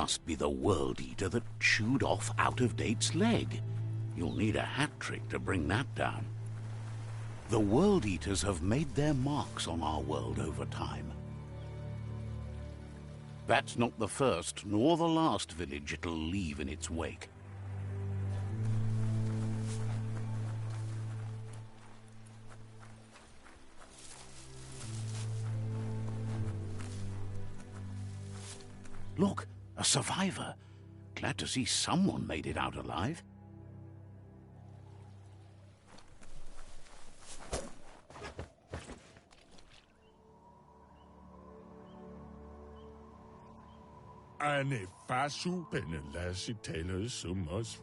must be the World Eater that chewed off Out-of-Date's leg. You'll need a hat trick to bring that down. The World Eaters have made their marks on our world over time. That's not the first nor the last village it'll leave in its wake. Look, a survivor. Glad to see someone made it out alive.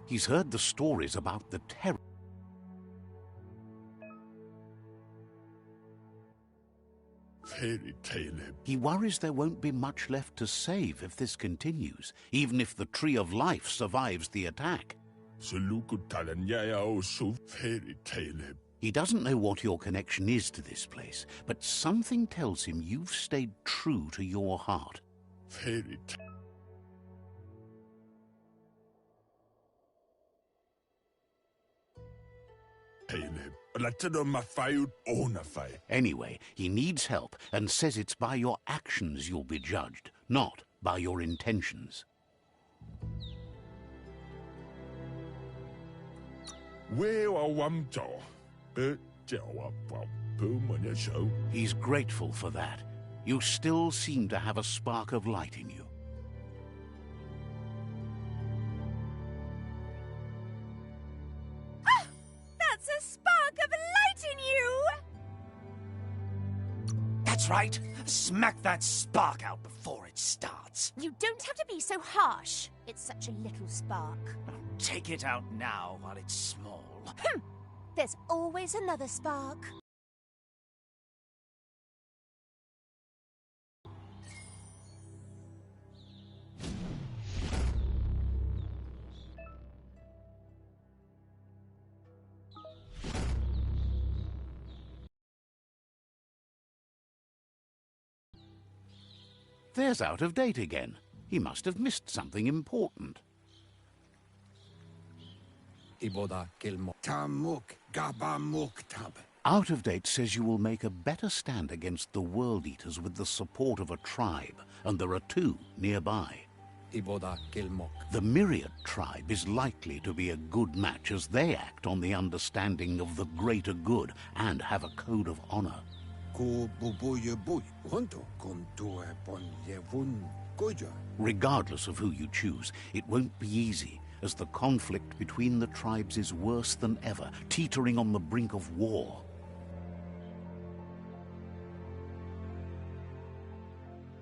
He's heard the stories about the terror. He worries there won't be much left to save if this continues, even if the Tree of Life survives the attack. He doesn't know what your connection is to this place, but something tells him you've stayed true to your heart. Anyway, he needs help and says it's by your actions you'll be judged, not by your intentions. He's grateful for that. You still seem to have a spark of light in you. That's right. Smack that spark out before it starts. You don't have to be so harsh. It's such a little spark. Take it out now while it's small. There's always another spark. There's Out-of-Date again. He must have missed something important. Out-of-Date says you will make a better stand against the World Eaters with the support of a tribe, and there are two nearby. The Myriad tribe is likely to be a good match as they act on the understanding of the greater good and have a code of honor. Regardless of who you choose, it won't be easy, as the conflict between the tribes is worse than ever, teetering on the brink of war.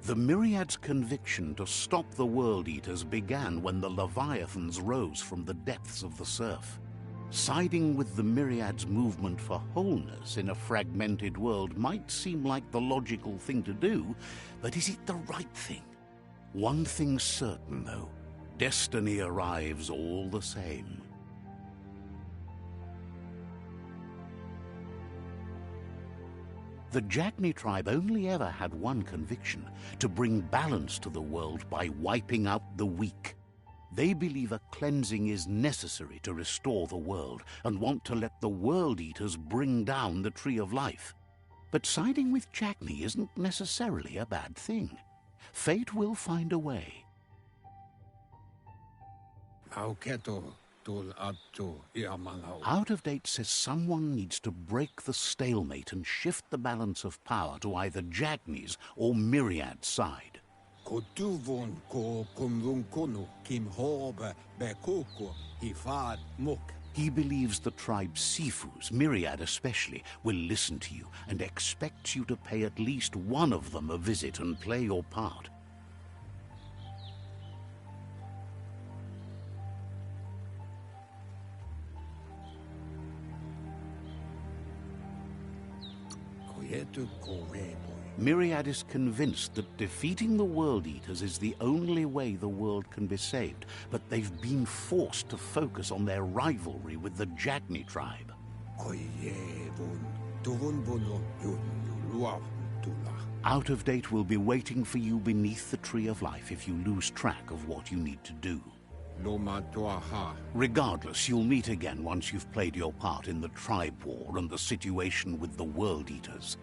The Myriad's conviction to stop the World Eaters began when the Leviathans rose from the depths of the surf. Siding with the Myriad's movement for wholeness in a fragmented world might seem like the logical thing to do, but is it the right thing? One thing's certain, though. Destiny arrives all the same. The Jagni tribe only ever had one conviction: to bring balance to the world by wiping out the weak. They believe a cleansing is necessary to restore the world and want to let the World Eaters bring down the Tree of Life. But siding with Jagni isn't necessarily a bad thing. Fate will find a way. Out-of-Date says someone needs to break the stalemate and shift the balance of power to either Jagni's or Myriad's side. He believes the tribe's Sifus, Myriad especially, will listen to you and expects you to pay at least one of them a visit and play your part. Myriad is convinced that defeating the World Eaters is the only way the world can be saved, but they've been forced to focus on their rivalry with the Jagni tribe. Out of Date will be waiting for you beneath the Tree of Life if you lose track of what you need to do. Regardless, you'll meet again once you've played your part in the tribe war and the situation with the World Eaters.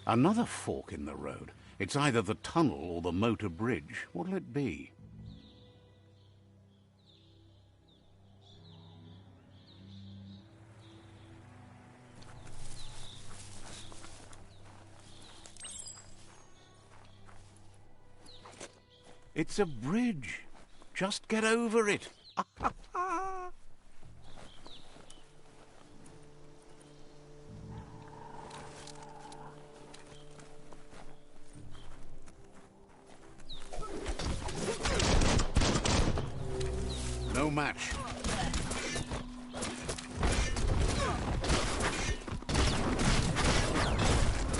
Another fork in the road. It's either the tunnel or the motor bridge. What'll it be? It's a bridge. Just get over it. No match.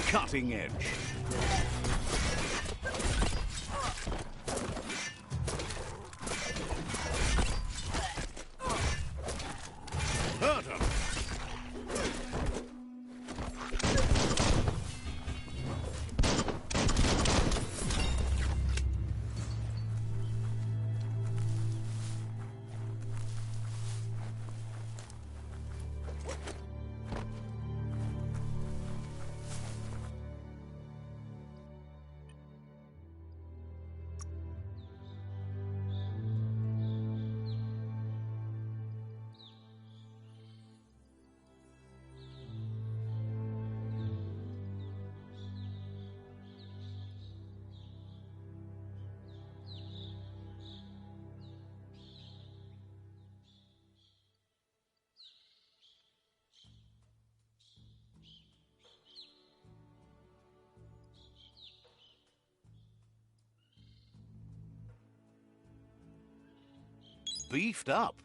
Cutting edge. Hurt him. Beefed up.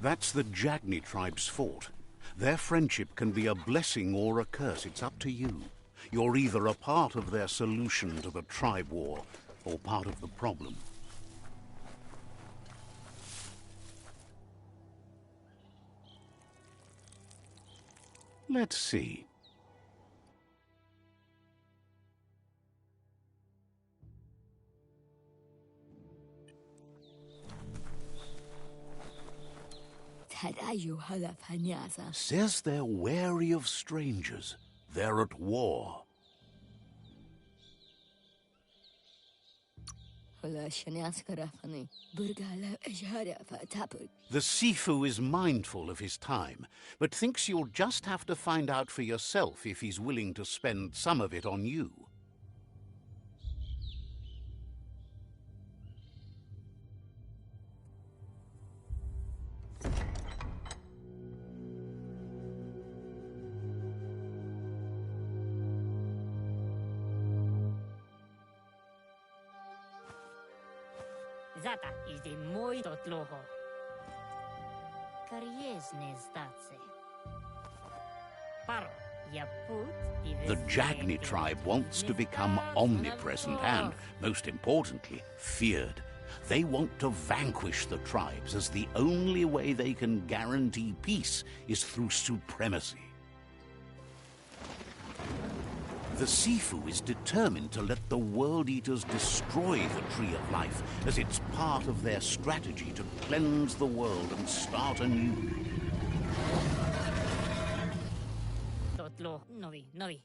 That's the Jagni tribe's fort. Their friendship can be a blessing or a curse. It's up to you. You're either a part of their solution to the tribe war, or part of the problem. Let's see. Says they're wary of strangers. They're at war. The Sifu is mindful of his time, but thinks you'll just have to find out for yourself if he's willing to spend some of it on you. Zata is the muito tloho. Kariesne statse. Paro, The Jagni tribe wants to become omnipresent and, most importantly, feared. They want to vanquish the tribes, as the only way they can guarantee peace is through supremacy. The Sifu is determined to let the World Eaters destroy the Tree of Life, as it's part of their strategy to cleanse the world and start anew.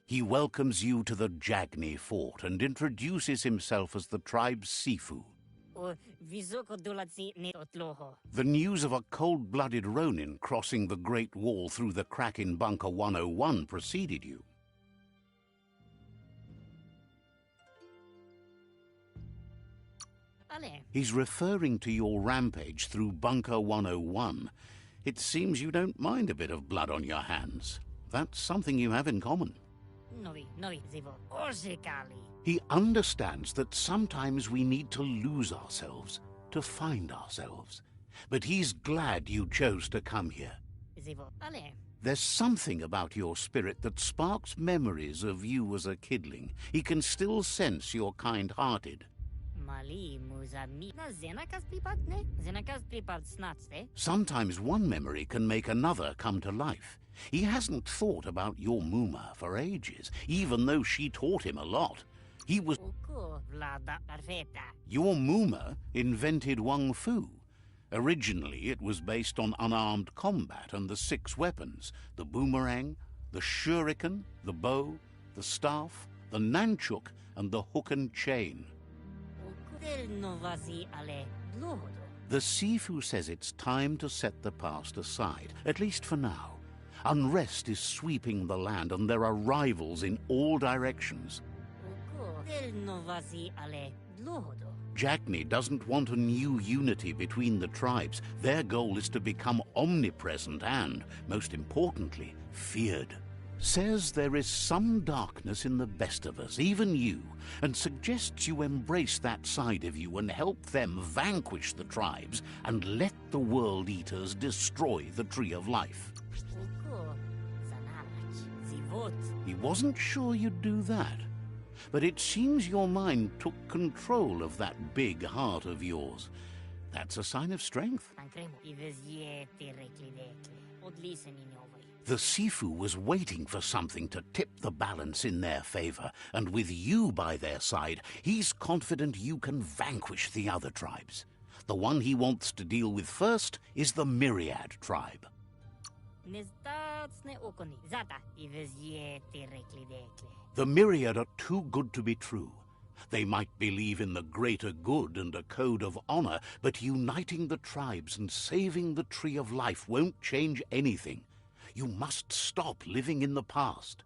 He welcomes you to the Jagni fort and introduces himself as the tribe's Sifu. The news of a cold-blooded Ronin crossing the Great Wall through the crack in Bunker 101 preceded you. He's referring to your rampage through Bunker 101. It seems you don't mind a bit of blood on your hands. That's something you have in common. He understands that sometimes we need to lose ourselves to find ourselves. But he's glad you chose to come here. There's something about your spirit that sparks memories of you as a kidling. He can still sense you're kind-hearted. Sometimes one memory can make another come to life. He hasn't thought about your Muma for ages, even though she taught him a lot. Your Muma invented WUNG-FU. Originally, it was based on unarmed combat and the 6 weapons: the boomerang, the shuriken, the bow, the staff, the nunchuk, and the hook and chain. The Sifu says it's time to set the past aside, at least for now. Unrest is sweeping the land, and there are rivals in all directions. Jagni doesn't want a new unity between the tribes. Their goal is to become omnipresent and, most importantly, feared. Says there is some darkness in the best of us, even you, and suggests you embrace that side of you and help them vanquish the tribes and let the World Eaters destroy the Tree of Life. He wasn't sure you'd do that, but it seems your mind took control of that big heart of yours. That's a sign of strength. The Sifu was waiting for something to tip the balance in their favor, and with you by their side, he's confident you can vanquish the other tribes. The one he wants to deal with first is the Myriad tribe. The Myriad are too good to be true. They might believe in the greater good and a code of honor, but uniting the tribes and saving the Tree of Life won't change anything. You must stop living in the past.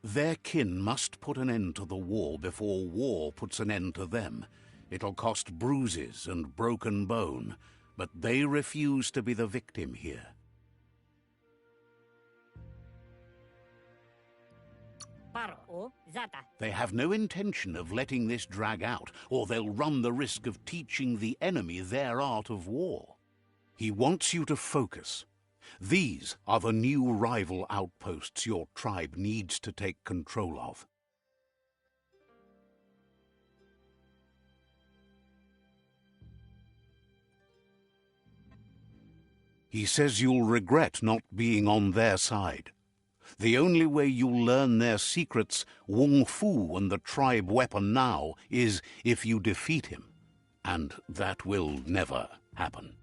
Their kin must put an end to the war before war puts an end to them. It'll cost bruises and broken bone, but they refuse to be the victim here. Oh, Zata. They have no intention of letting this drag out, or they'll run the risk of teaching the enemy their art of war. He wants you to focus. These are the new rival outposts your tribe needs to take control of. He says you'll regret not being on their side. The only way you'll learn their secrets, WUNG-FU and the tribe weapon now, is if you defeat him. And that will never happen.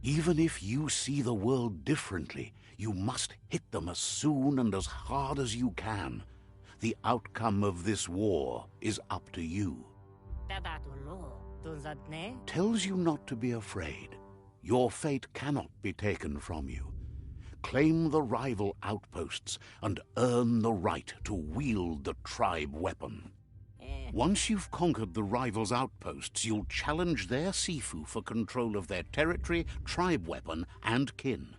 Even if you see the world differently, you must hit them as soon and as hard as you can. The outcome of this war is up to you. Tells you not to be afraid. Your fate cannot be taken from you. Claim the rival outposts and earn the right to wield the tribe weapon. Once you've conquered the rivals' outposts, you'll challenge their Sifu for control of their territory, tribe weapon, and kin.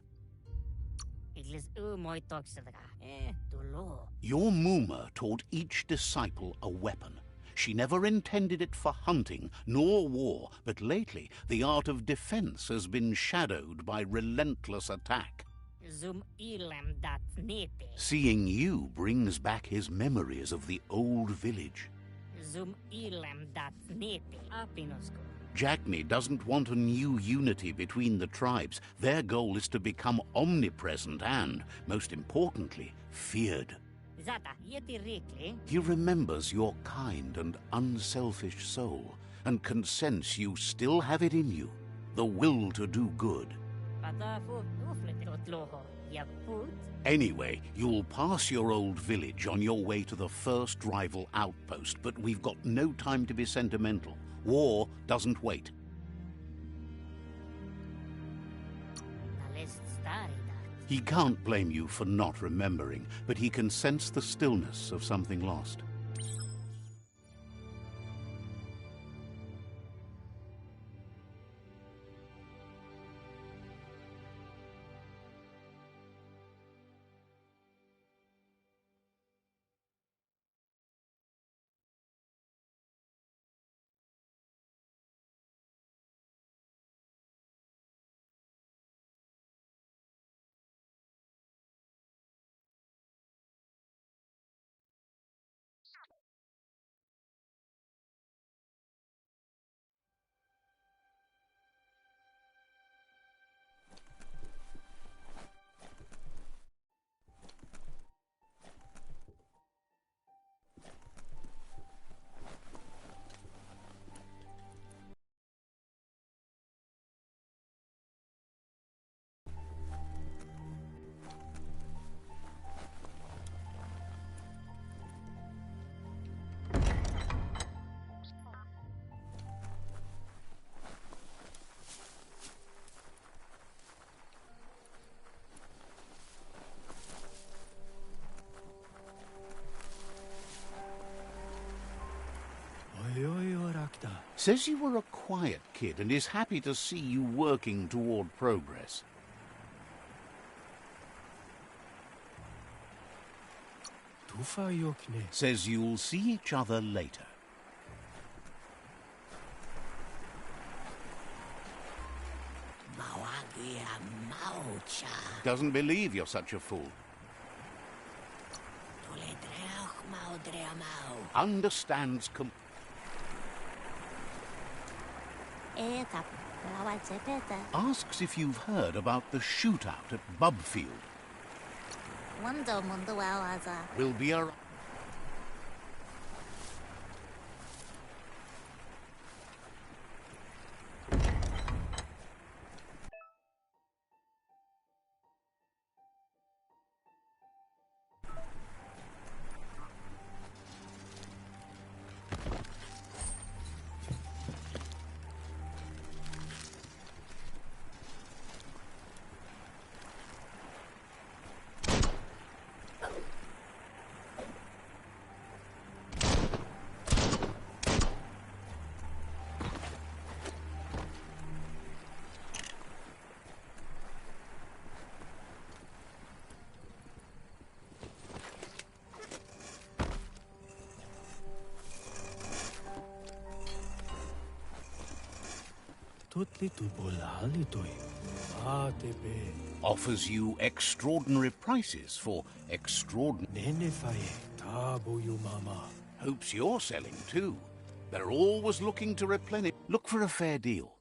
Your Muma taught each disciple a weapon. She never intended it for hunting, nor war, but lately the art of defense has been shadowed by relentless attack. Seeing you brings back his memories of the old village. Jackney doesn't want a new unity between the tribes. Their goal is to become omnipresent and, most importantly, feared. He remembers your kind and unselfish soul and can sense you still have it in you, the will to do good. Anyway, you'll pass your old village on your way to the first rival outpost, but we've got no time to be sentimental. War doesn't wait. He can't blame you for not remembering, but he can sense the stillness of something lost. Says you were a quiet kid and is happy to see you working toward progress. Says you'll see each other later. Doesn't believe you're such a fool. Understands asks if you've heard about the shootout at Bubfield. Will be a... Offers you extraordinary prices for extraordinary. Hopes you're selling too. They're always looking to replenish. Look for a fair deal.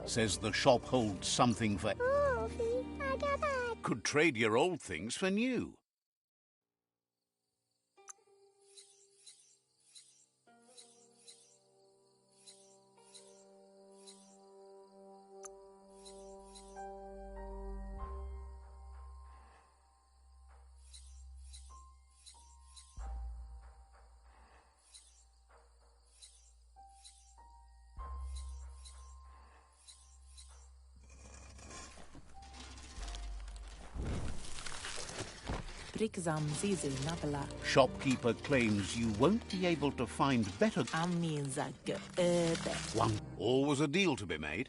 Says the shop holds something for... Could trade your old things for new. Shopkeeper claims you won't be able to find better. One. Always a deal to be made.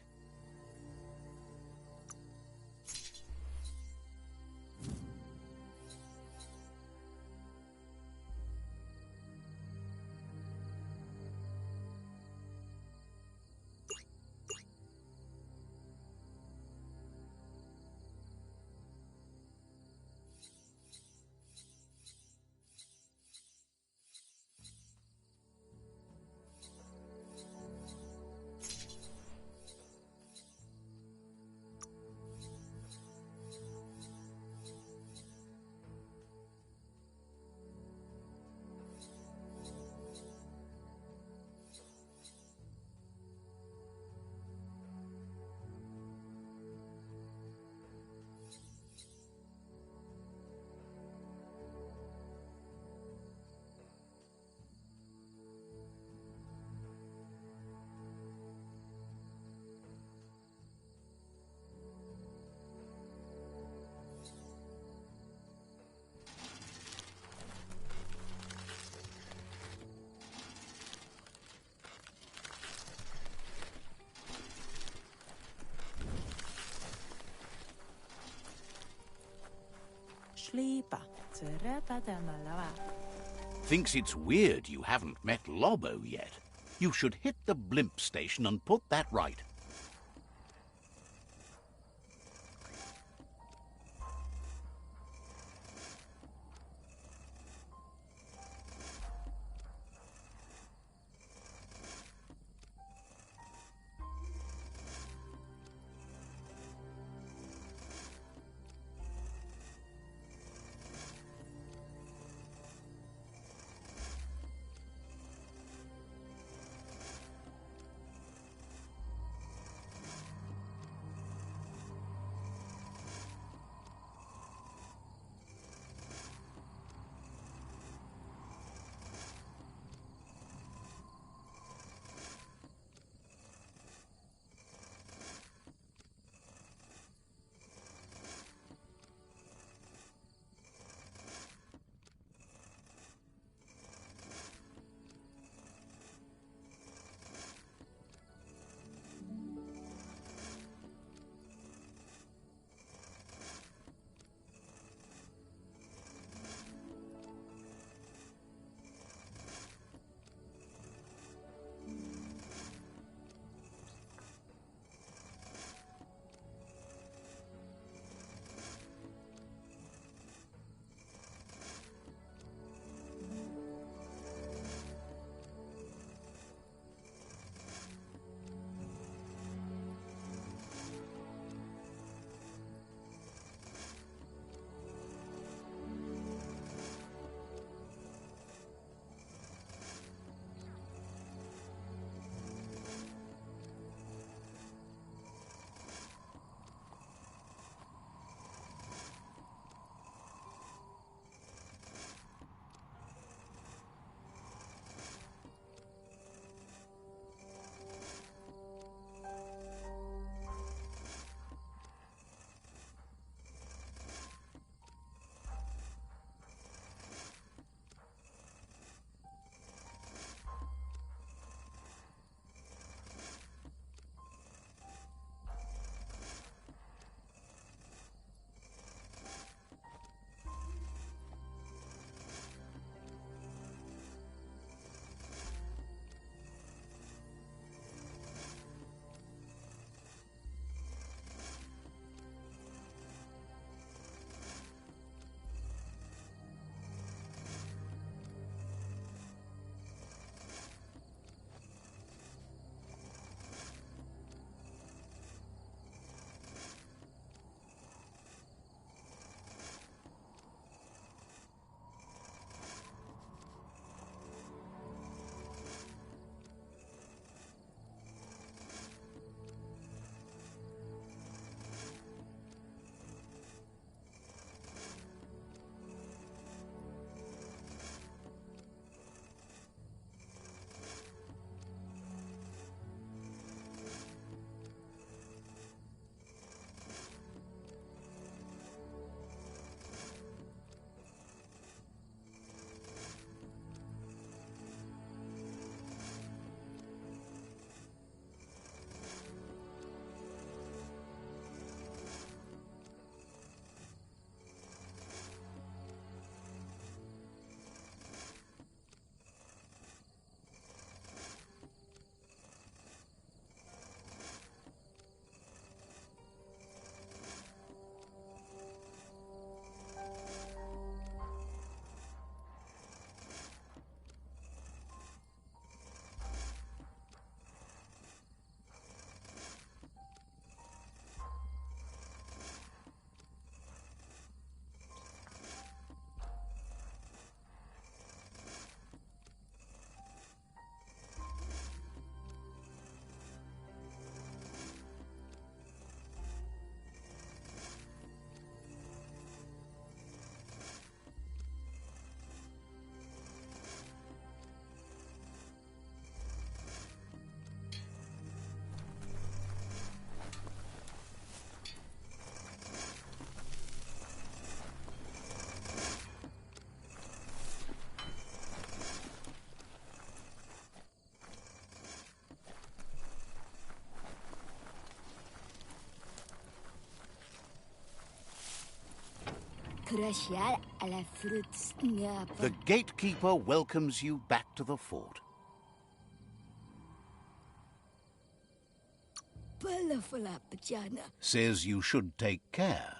Thinks it's weird you haven't met Lobo yet. You should hit the blimp station and put that right. The gatekeeper welcomes you back to the fort. Says you should take care.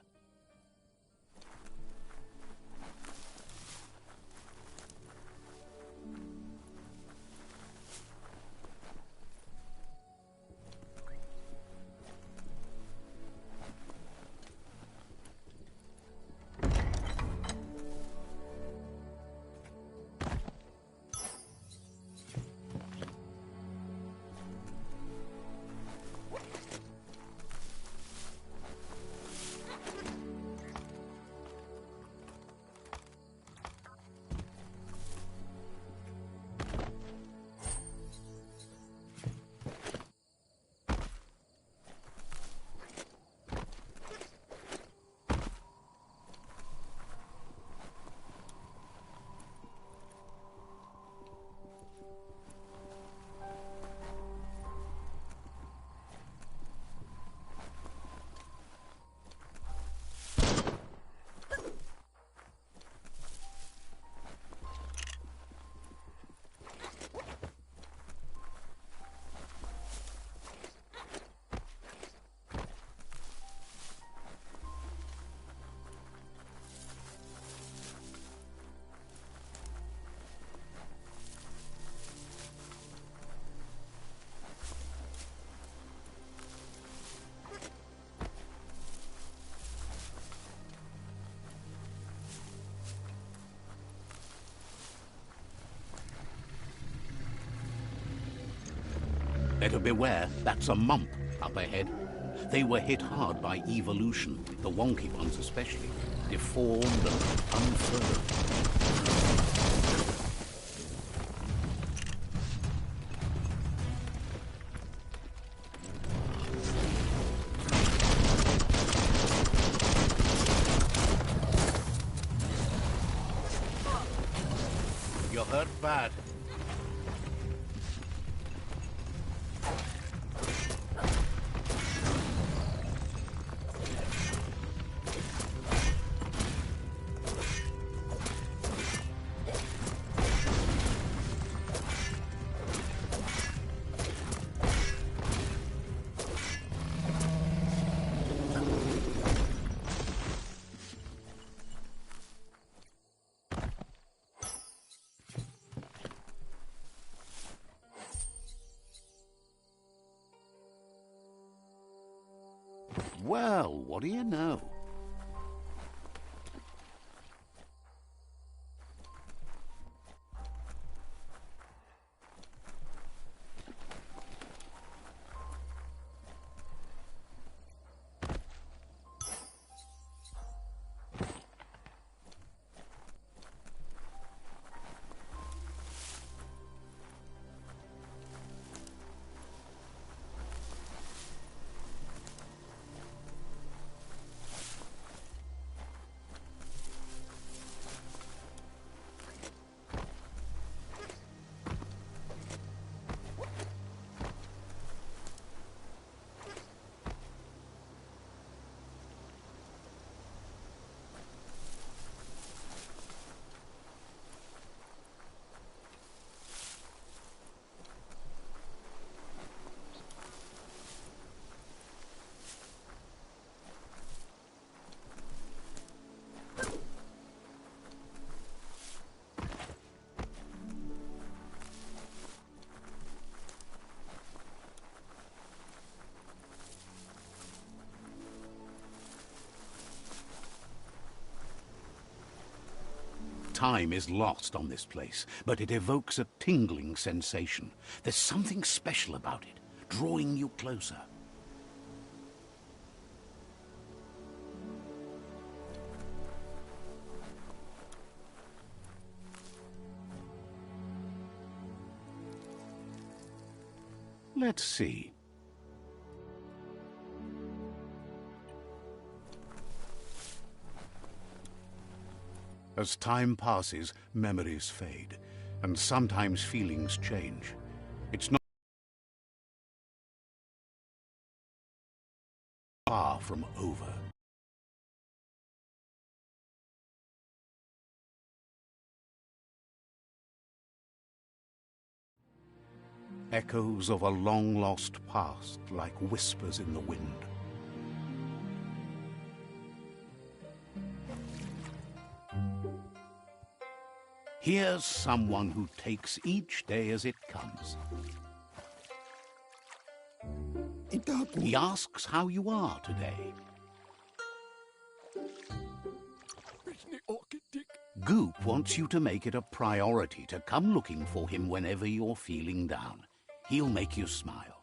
Better beware, that's a mump up ahead. They were hit hard by evolution, the wonky ones especially, deformed and unfurled. You're hurt bad. Well, what do you know? Time is lost on this place, but it evokes a tingling sensation. There's something special about it, drawing you closer. Let's see. As time passes, memories fade, and sometimes feelings change. It's not far from over. Echoes of a long-lost past like whispers in the wind. Here's someone who takes each day as it comes. He asks how you are today. Goop wants you to make it a priority to come looking for him whenever you're feeling down. He'll make you smile.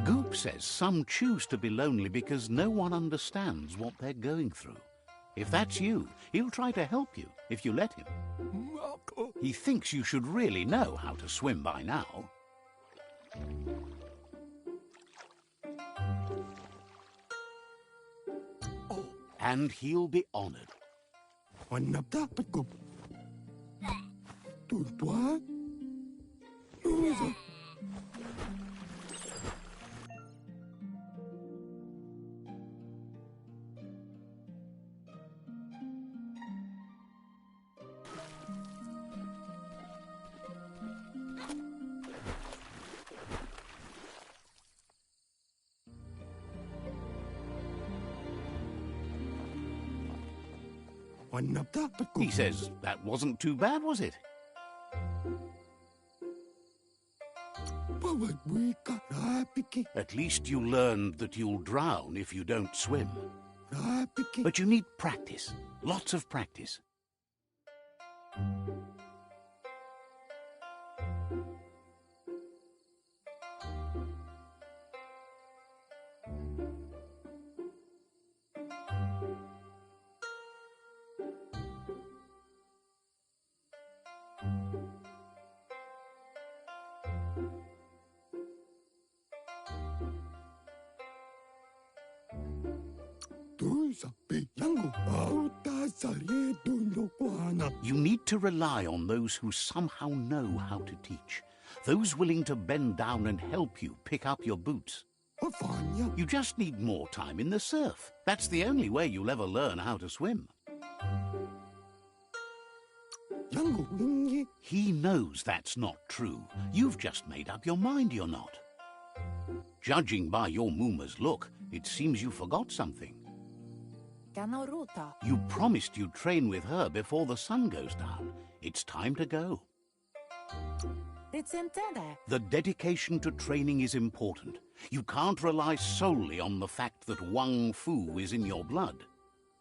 Goop says some choose to be lonely because no one understands what they're going through. If that's you, he'll try to help you if you let him. He thinks you should really know how to swim by now. And he'll be honored. He says that wasn't too bad, was it? At least you learned that you'll drown if you don't swim. But you need practice, lots of practice. You need to rely on those who somehow know how to teach. Those willing to bend down and help you pick up your boots. You just need more time in the surf. That's the only way you'll ever learn how to swim. He knows that's not true. You've just made up your mind you're not. Judging by your Mooma's look, it seems you forgot something. You promised you'd train with her before the sun goes down. It's time to go. The dedication to training is important. You can't rely solely on the fact that WUNG-FU is in your blood.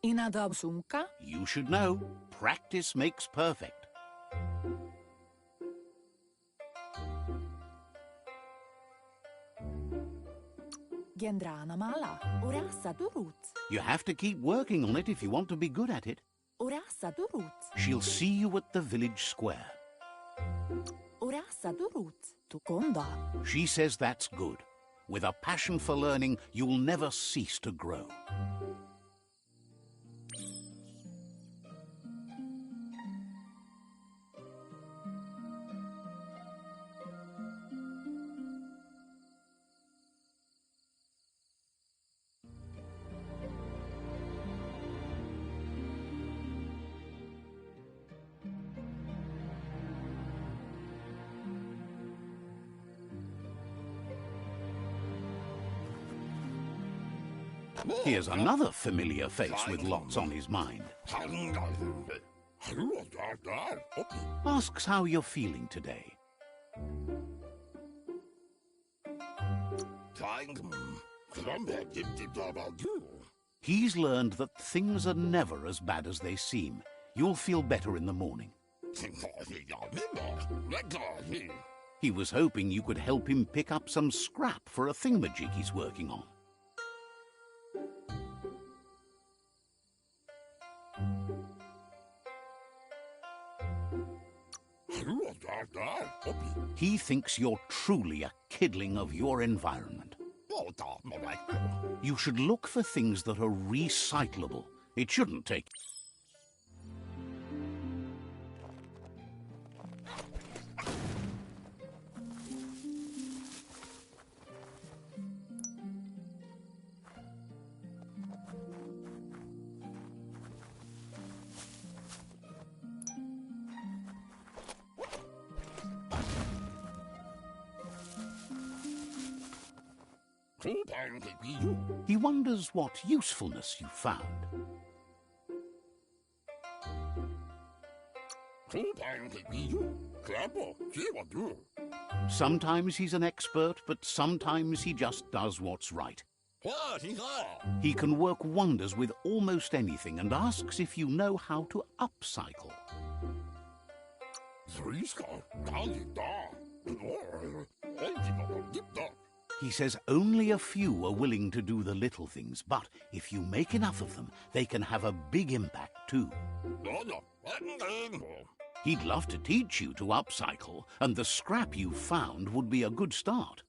You should know, practice makes perfect. You have to keep working on it if you want to be good at it. She'll see you at the village square. She says that's good. With a passion for learning, you'll never cease to grow. Here's another familiar face with lots on his mind. Asks how you're feeling today. He's learned that things are never as bad as they seem. You'll feel better in the morning. He was hoping you could help him pick up some scrap for a thingamajig he's working on. He thinks you're truly a kidling of your environment. You should look for things that are recyclable. It shouldn't take... He wonders what usefulness you found. Sometimes he's an expert, but sometimes he just does what's right. He can work wonders with almost anything and asks if you know how to upcycle. He says only a few are willing to do the little things, but if you make enough of them, they can have a big impact too. He'd love to teach you to upcycle, and the scrap you found would be a good start.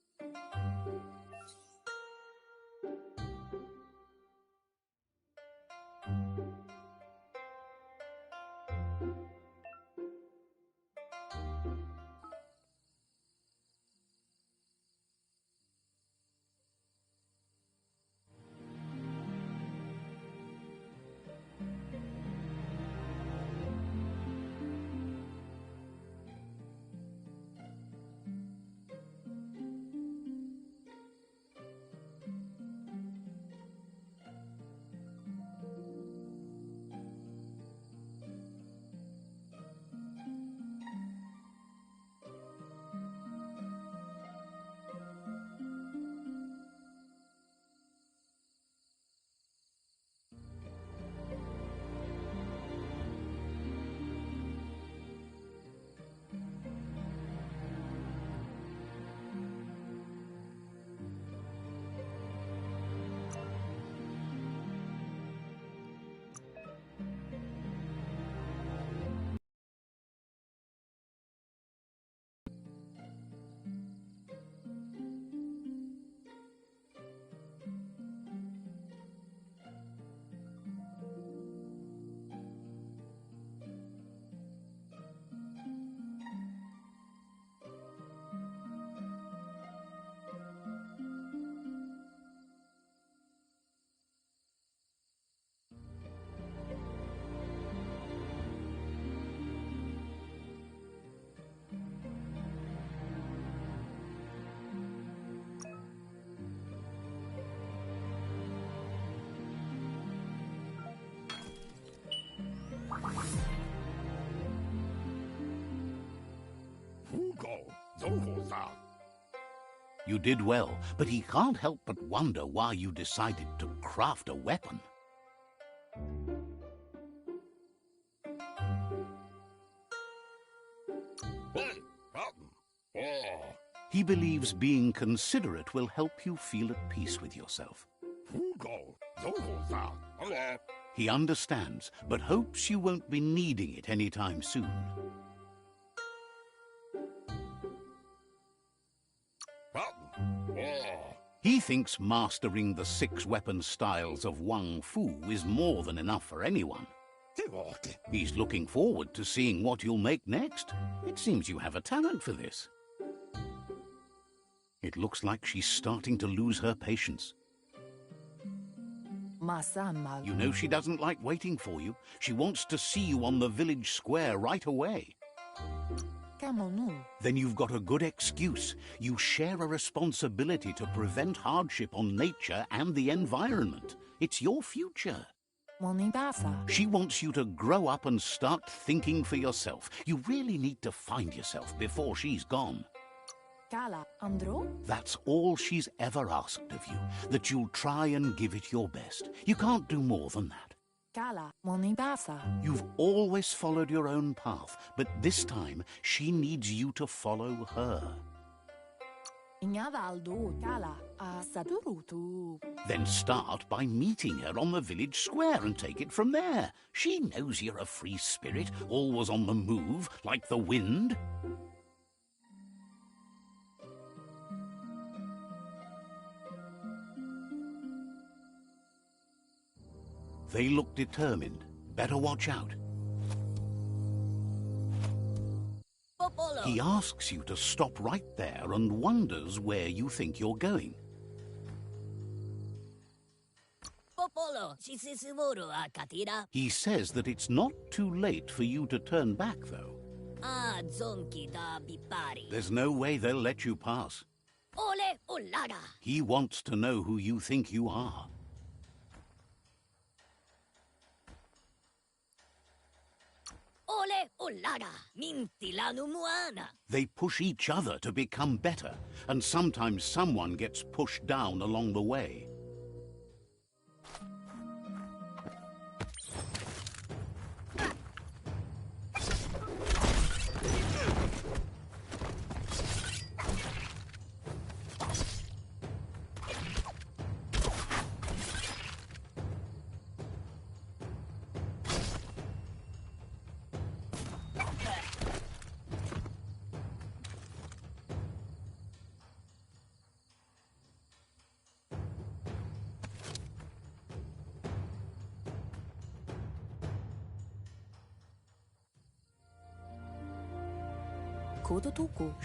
You did well, but he can't help but wonder why you decided to craft a weapon. He believes being considerate will help you feel at peace with yourself. He understands, but hopes you won't be needing it anytime soon. He thinks mastering the 6 weapon styles of WUNG-FU is more than enough for anyone. He's looking forward to seeing what you'll make next. It seems you have a talent for this. It looks like she's starting to lose her patience. You know she doesn't like waiting for you. She wants to see you on the village square right away. Then you've got a good excuse. You share a responsibility to prevent hardship on nature and the environment. It's your future. She wants you to grow up and start thinking for yourself. You really need to find yourself before she's gone. That's all she's ever asked of you, that you'll try and give it your best. You can't do more than that. You've always followed your own path, but this time she needs you to follow her. Then start by meeting her on the village square and take it from there. She knows you're a free spirit, always on the move, like the wind. They look determined. Better watch out. He asks you to stop right there and wonders where you think you're going. He says that it's not too late for you to turn back, though. There's no way they'll let you pass. Ole Olaga. He wants to know who you think you are. Ole Olaga. Mintilanu Muana. They push each other to become better, and sometimes someone gets pushed down along the way.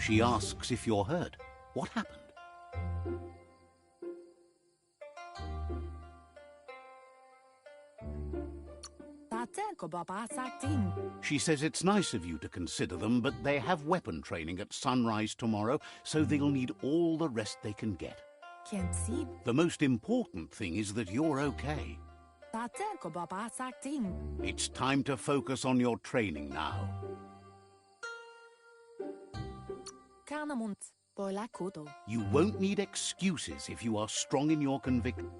She asks if you're hurt. What happened? She says it's nice of you to consider them, but they have weapon training at sunrise tomorrow, so they'll need all the rest they can get. The most important thing is that you're okay. It's time to focus on your training now. You won't need excuses if you are strong in your conviction.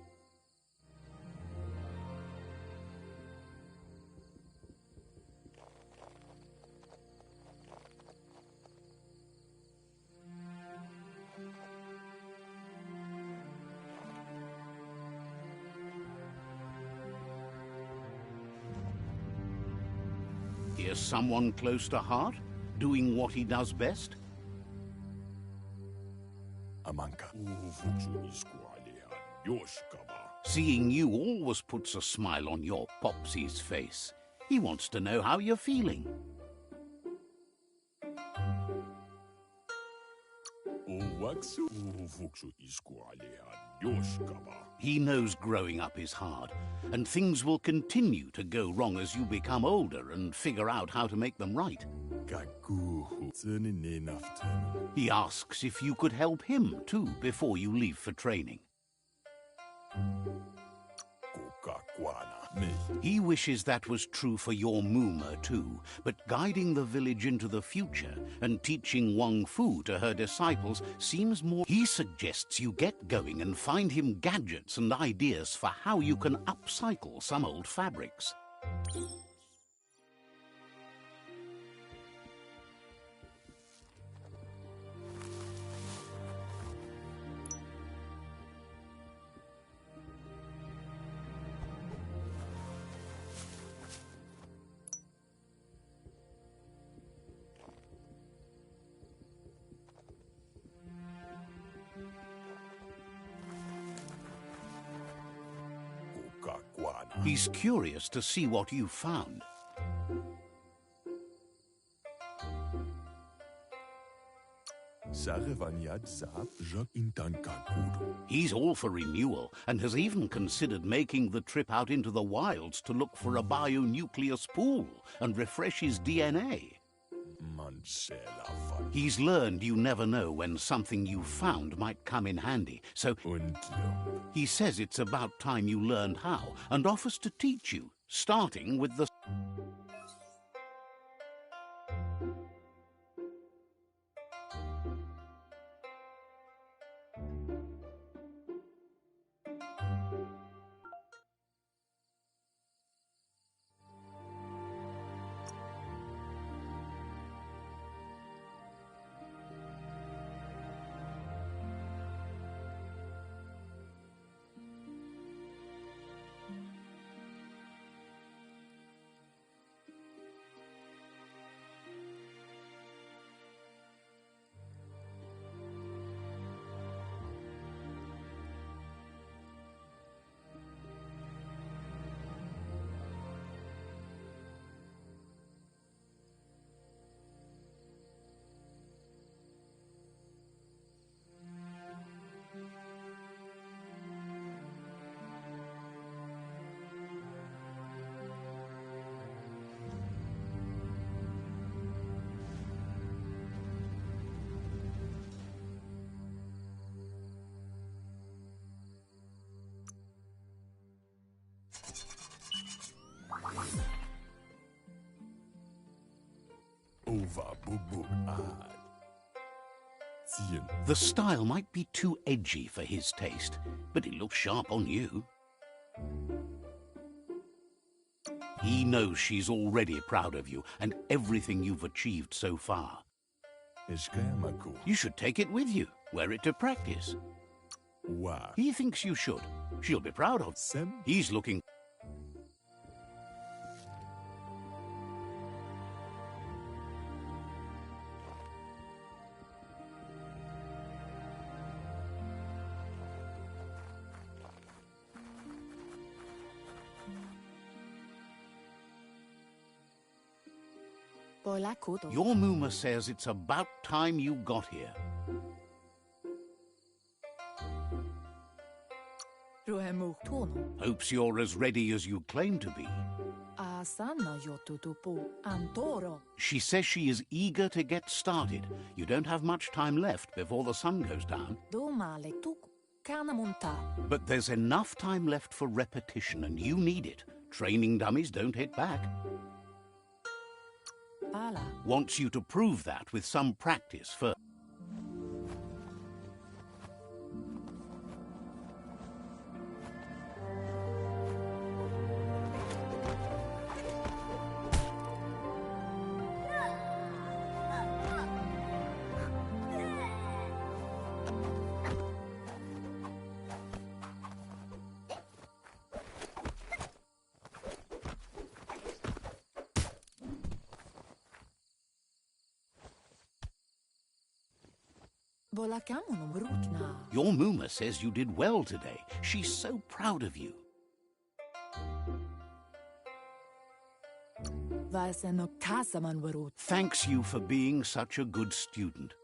Here's someone close to heart, doing what he does best. Seeing you always puts a smile on your Popsy's face. He wants to know how you're feeling. He knows growing up is hard, and things will continue to go wrong as you become older and figure out how to make them right. He asks if you could help him too before you leave for training. He wishes that was true for your Muma too, but guiding the village into the future and teaching WUNG-FU to her disciples seems more... He suggests you get going and find him gadgets and ideas for how you can upcycle some old fabrics. He's curious to see what you found. He's all for renewal and has even considered making the trip out into the wilds to look for a bionucleus pool and refresh his DNA. He's learned you never know when something you found might come in handy, so he says it's about time you learned how and offers to teach you, starting with the... The style might be too edgy for his taste, but it looks sharp on you. He knows she's already proud of you and everything you've achieved so far. You should take it with you, wear it to practice. He thinks you should. She'll be proud of you. He's looking... Your Muma says it's about time you got here. Hopes you're as ready as you claim to be. She says she is eager to get started. You don't have much time left before the sun goes down. But there's enough time left for repetition, and you need it. Training dummies don't hit back. Wants you to prove that with some practice first. Your Muma says you did well today. She's so proud of you. Thanks you for being such a good student.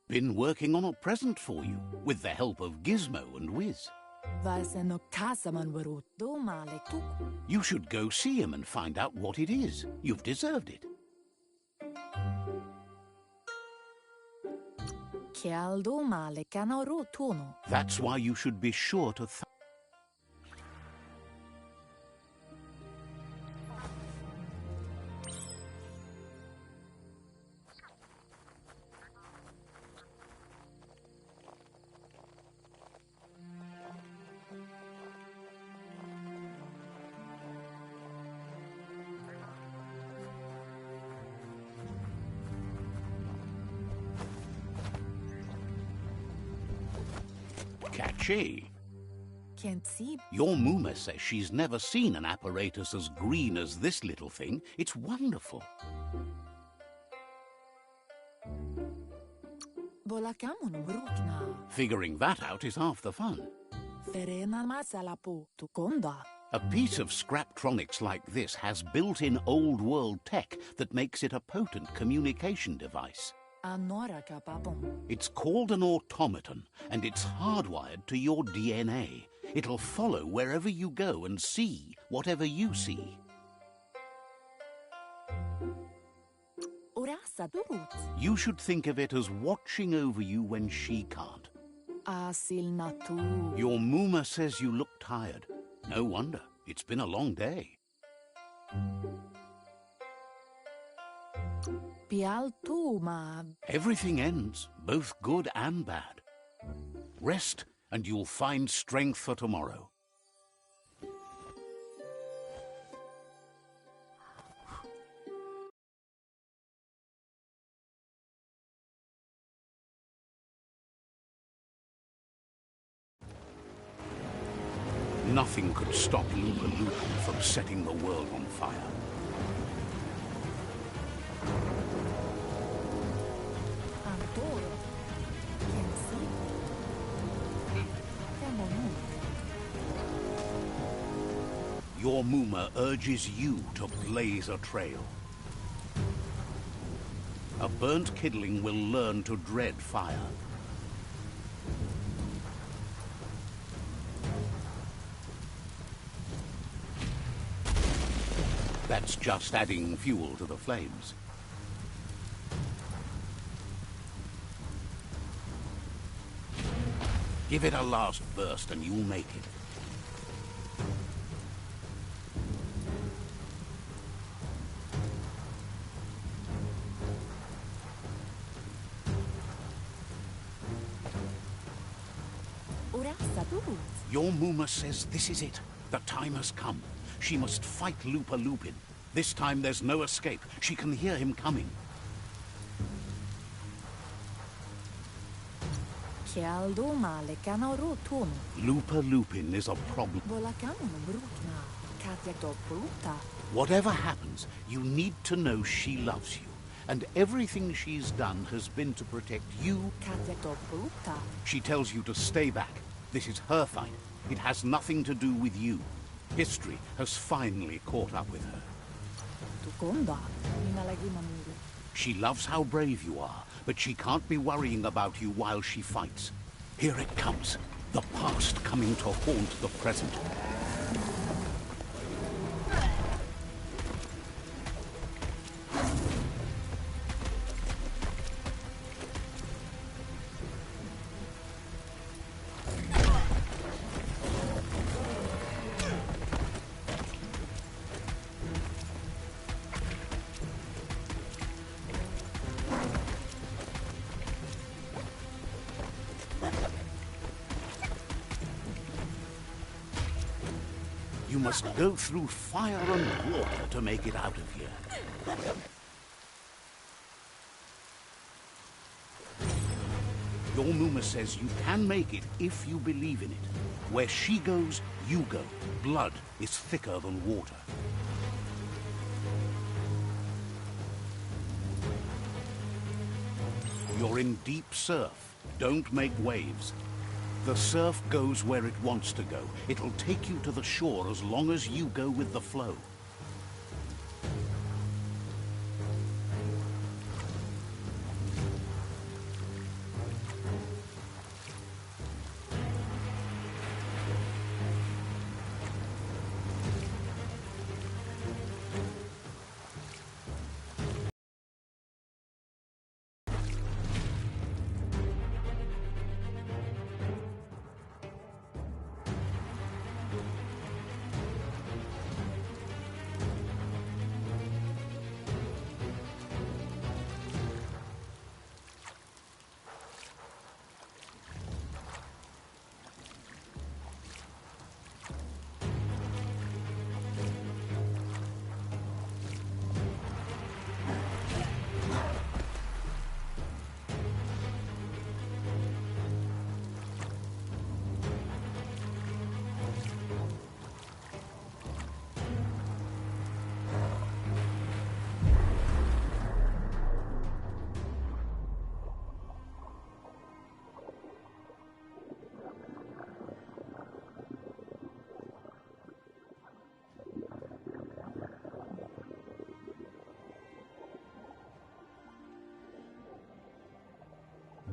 Been working on a present for you, with the help of Gizmo and Wiz. You should go see him and find out what it is. You've deserved it. That's why you should be sure to Catchy. Your Muma says she's never seen an apparatus as green as this little thing. It's wonderful. Figuring that out is half the fun. A piece of Scraptronics like this has built-in old-world tech that makes it a potent communication device. It's called an automaton, and it's hardwired to your DNA. It'll follow wherever you go and see whatever you see. You should think of it as watching over you when she can't. Your Muma says you look tired. No wonder. It's been a long day. Everything ends, both good and bad. Rest, and you'll find strength for tomorrow. Nothing could stop Lupa Lupa from setting the world on fire. Your Muma urges you to blaze a trail. A burnt kidling will learn to dread fire. That's just adding fuel to the flames. Give it a last burst and you'll make it. Your Muma says this is it. The time has come. She must fight Lupa Lupin. This time there's no escape. She can hear him coming. Lupa Lupin is a problem. Whatever happens, you need to know she loves you. And everything she's done has been to protect you. She tells you to stay back. This is her fight. It has nothing to do with you. History has finally caught up with her. She loves how brave you are, but she can't be worrying about you while she fights. Here it comes. The past coming to haunt the present. You must go through fire and water to make it out of here. Your Muma says you can make it if you believe in it. Where she goes, you go. Blood is thicker than water. You're in deep surf. Don't make waves. The surf goes where it wants to go. It'll take you to the shore as long as you go with the flow.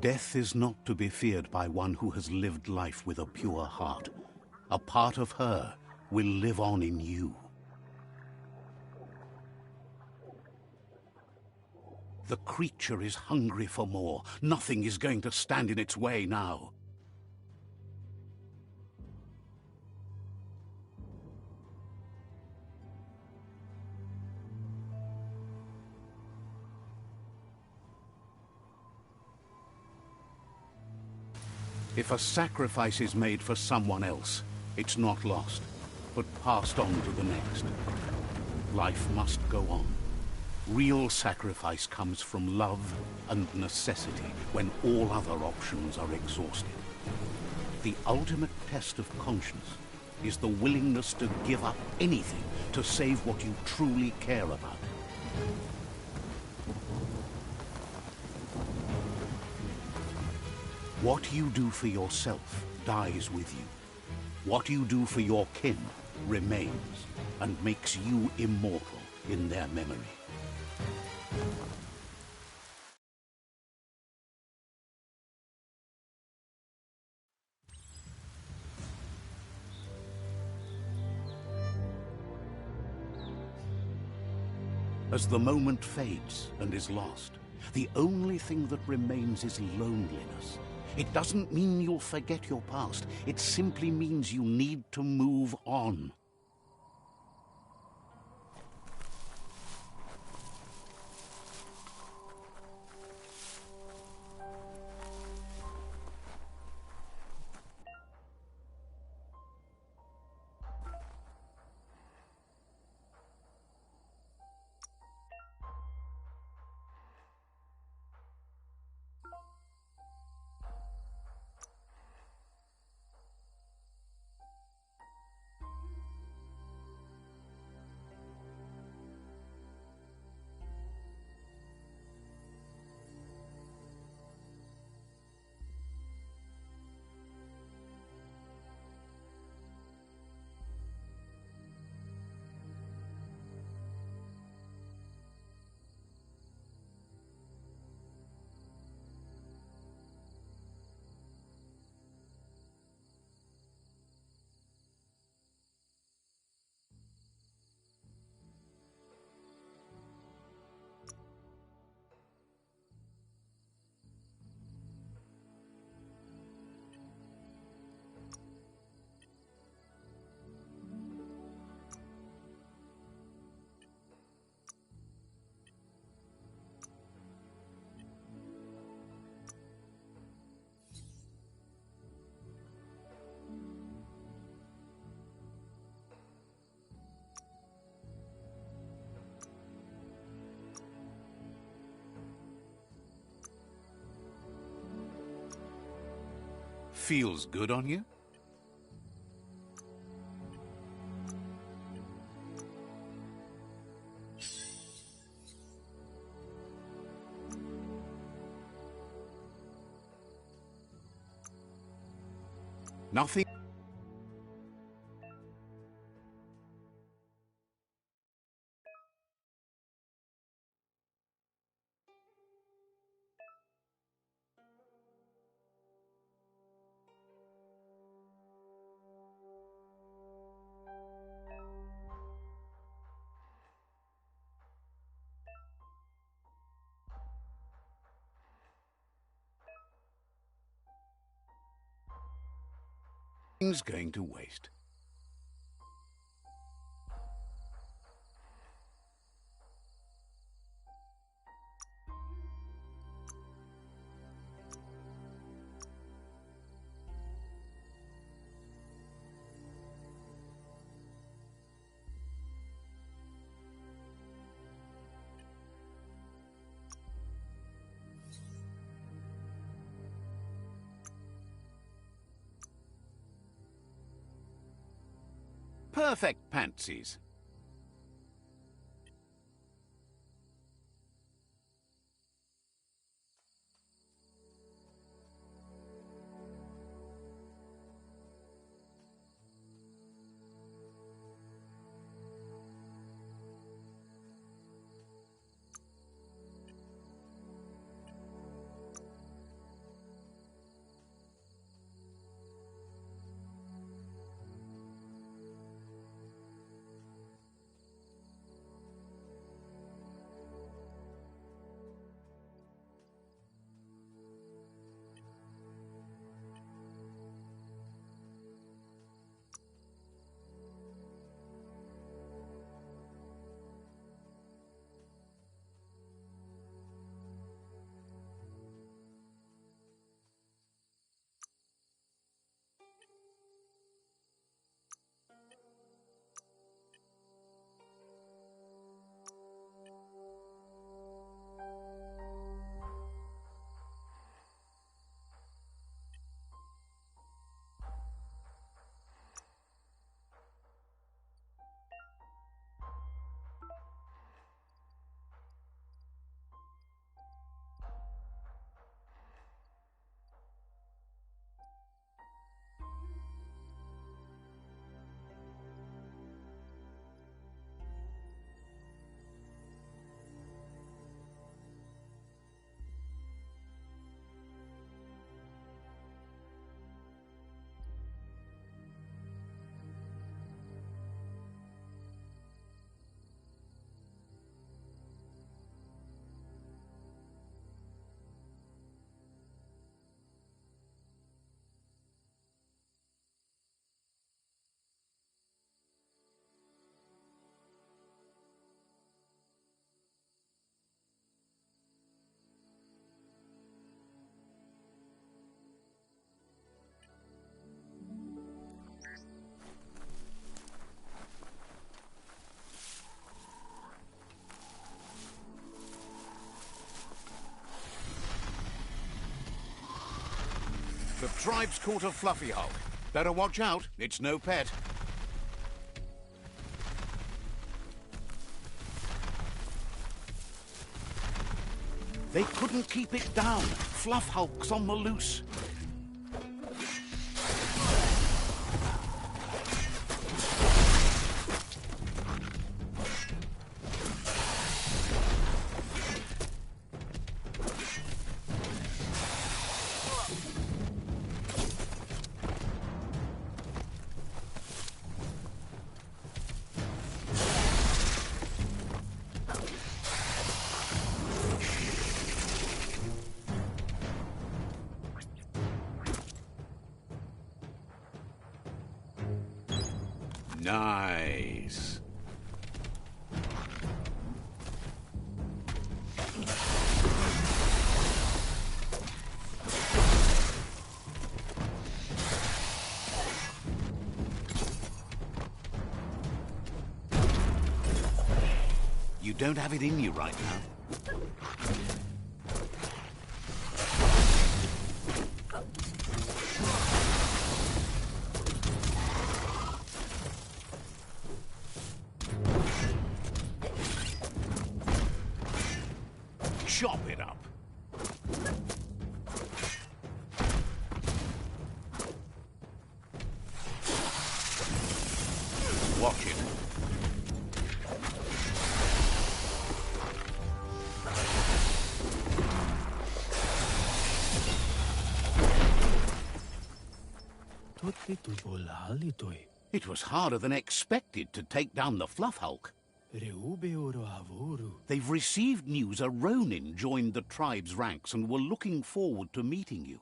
Death is not to be feared by one who has lived life with a pure heart. A part of her will live on in you. The creature is hungry for more. Nothing is going to stand in its way now. If a sacrifice is made for someone else, it's not lost, but passed on to the next. Life must go on. Real sacrifice comes from love and necessity when all other options are exhausted. The ultimate test of conscience is the willingness to give up anything to save what you truly care about. What you do for yourself dies with you. What you do for your kin remains and makes you immortal in their memory. As the moment fades and is lost, the only thing that remains is loneliness. It doesn't mean you'll forget your past. It simply means you need to move on. Feels good on you? Nothing. Nothing's going to waste. Perfect pantsies. The tribe's caught a fluffy hulk. Better watch out, it's no pet. They couldn't keep it down. Fluff hulk's on the loose. Nice. You don't have it in you right now. chop it up. Watch it. It was harder than expected to take down the Fluff Hulk. They've received news a Ronin joined the tribe's ranks and were looking forward to meeting you.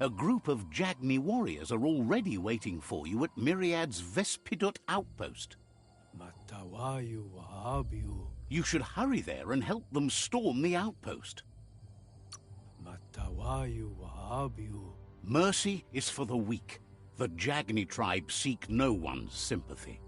A group of Jagni warriors are already waiting for you at Myriad's Vespidut outpost. You should hurry there and help them storm the outpost. Mercy is for the weak. The Jagni tribe seek no one's sympathy.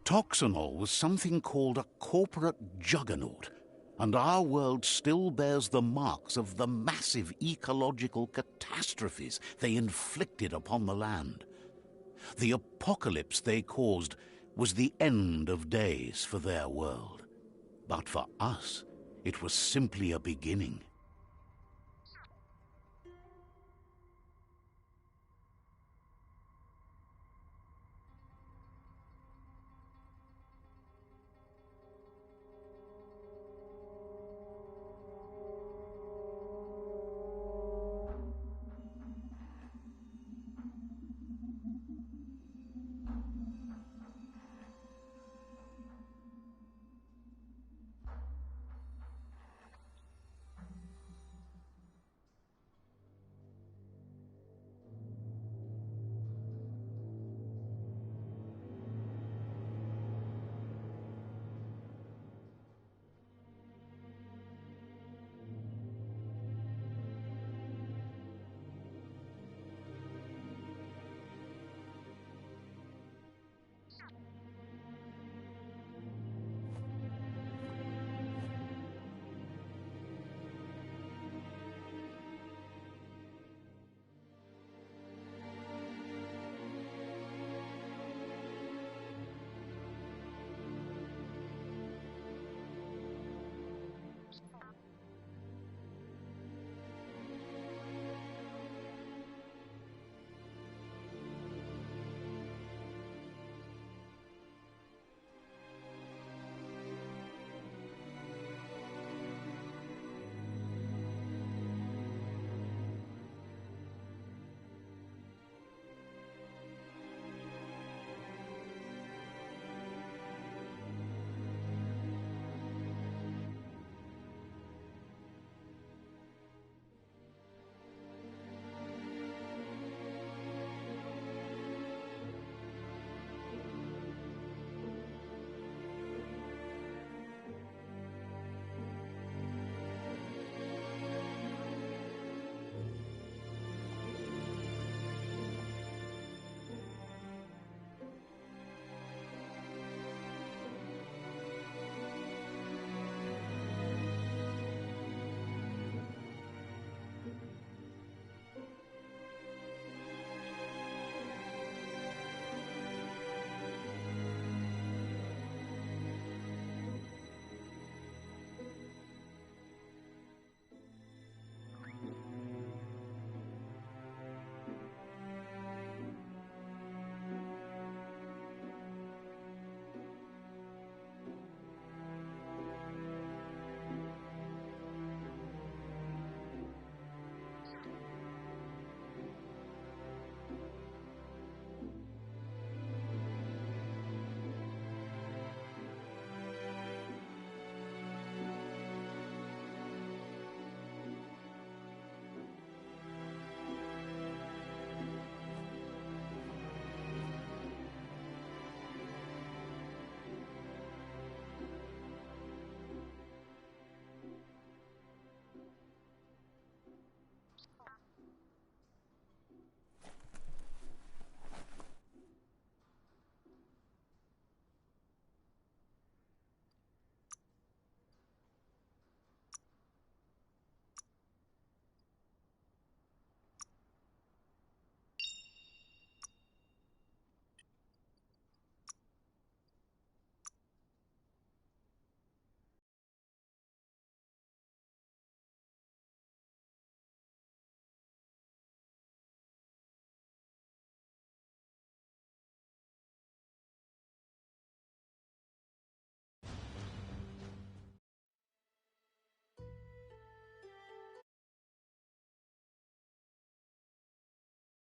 Toxanol was something called a corporate juggernaut, and our world still bears the marks of the massive ecological catastrophes they inflicted upon the land. The apocalypse they caused was the end of days for their world. But for us, it was simply a beginning.